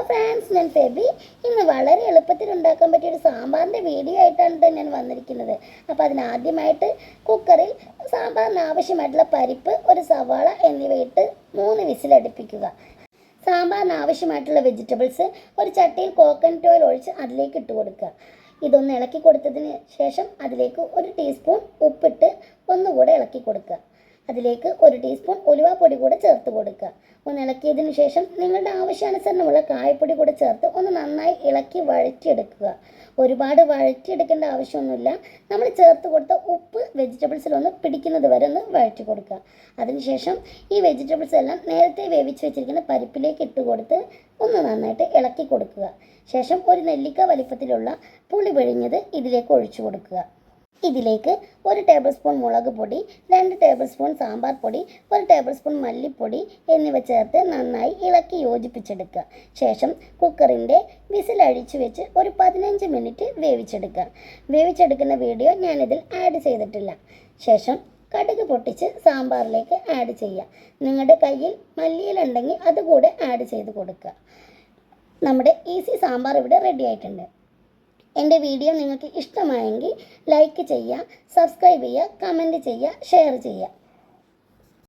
Friends, ഞാൻ ഫെബി. ഇന്ന് വളരെ എളുപ്പത്തിൽ ഉണ്ടാക്കാൻ പറ്റിയ ഒരു സാമ്പാറിൻ്റെ വീഡിയോ ആയിട്ടാണ് ഞാൻ വന്നിരിക്കുന്നത്. അപ്പോൾ അതിനാദ്യമായിട്ട് കുക്കറിൽ സാമ്പാറിന് ആവശ്യമായിട്ടുള്ള പരിപ്പ്, ഒരു സവാള എന്നിവയിട്ട് 3 വിസിലടുപ്പിക്കുക. സാമ്പാറിന് ആവശ്യമായിട്ടുള്ള വെജിറ്റബിൾസ് ഒരു ചട്ടിയിൽ കോക്കനട്ട് ഓയിൽ ഒഴിച്ച് അതിലേക്ക് ഇട്ട് കൊടുക്കുക. ഇതൊന്ന് ഇളക്കി കൊടുത്തതിന് ശേഷം അതിലേക്ക് 1 ടീസ്പൂൺ ഉപ്പിട്ട് ഒന്നുകൂടെ ഇളക്കി കൊടുക്കുക. അതിലേക്ക് 1 ടീസ്പൂൺ ഉലുവാപ്പൊടി കൂടെ ചേർത്ത് കൊടുക്കുക. ഒന്ന് ഇളക്കിയതിന് ശേഷം നിങ്ങളുടെ ആവശ്യാനുസരണമുള്ള കായപ്പൊടി കൂടെ ചേർത്ത് ഒന്ന് നന്നായി ഇളക്കി വഴറ്റിയെടുക്കുക. ഒരുപാട് വഴറ്റിയെടുക്കേണ്ട ആവശ്യമൊന്നുമില്ല. നമ്മൾ ചേർത്ത് കൊടുത്ത ഉപ്പ് വെജിറ്റബിൾസിലൊന്ന് പിടിക്കുന്നത് വരെ ഒന്ന് വഴറ്റി കൊടുക്കുക. അതിനുശേഷം ഈ വെജിറ്റബിൾസ് എല്ലാം നേരത്തെ വേവിച്ച് വെച്ചിരിക്കുന്ന പരിപ്പിലേക്ക് ഇട്ട് കൊടുത്ത് ഒന്ന് നന്നായിട്ട് ഇളക്കി കൊടുക്കുക. ശേഷം ഒരു നെല്ലിക്ക വലിപ്പത്തിലുള്ള പുളി പിഴിഞ്ഞത് ഇതിലേക്ക് ഒഴിച്ചു കൊടുക്കുക. ഇതിലേക്ക് 1 ടേബിൾ സ്പൂൺ മുളക് പൊടി, 2 ടേബിൾ സ്പൂൺ സാമ്പാർ പൊടി, 1 ടേബിൾ സ്പൂൺ മല്ലിപ്പൊടി എന്നിവ ചേർത്ത് നന്നായി ഇളക്കി യോജിപ്പിച്ചെടുക്കുക. ശേഷം കുക്കറിൻ്റെ വിസിലഴിച്ചു വെച്ച് ഒരു 15 മിനിറ്റ് വേവിച്ചെടുക്കുക. വേവിച്ചെടുക്കുന്ന വീഡിയോ ഞാനിതിൽ ആഡ് ചെയ്തിട്ടില്ല. ശേഷം കടുക് പൊട്ടിച്ച് സാമ്പാറിലേക്ക് ആഡ് ചെയ്യുക. നിങ്ങളുടെ കയ്യിൽ മല്ലിയിലുണ്ടെങ്കിൽ അതുകൂടെ ആഡ് ചെയ്ത് കൊടുക്കുക. നമ്മുടെ ഈസി സാമ്പാർ ഇവിടെ റെഡി ആയിട്ടുണ്ട്. എൻ്റെ വീഡിയോ നിങ്ങൾക്ക് ഇഷ്ടമായെങ്കിൽ ലൈക്ക് ചെയ്യുക, സബ്സ്ക്രൈബ് ചെയ്യുക, കമൻറ്റ് ചെയ്യുക, ഷെയർ ചെയ്യുക.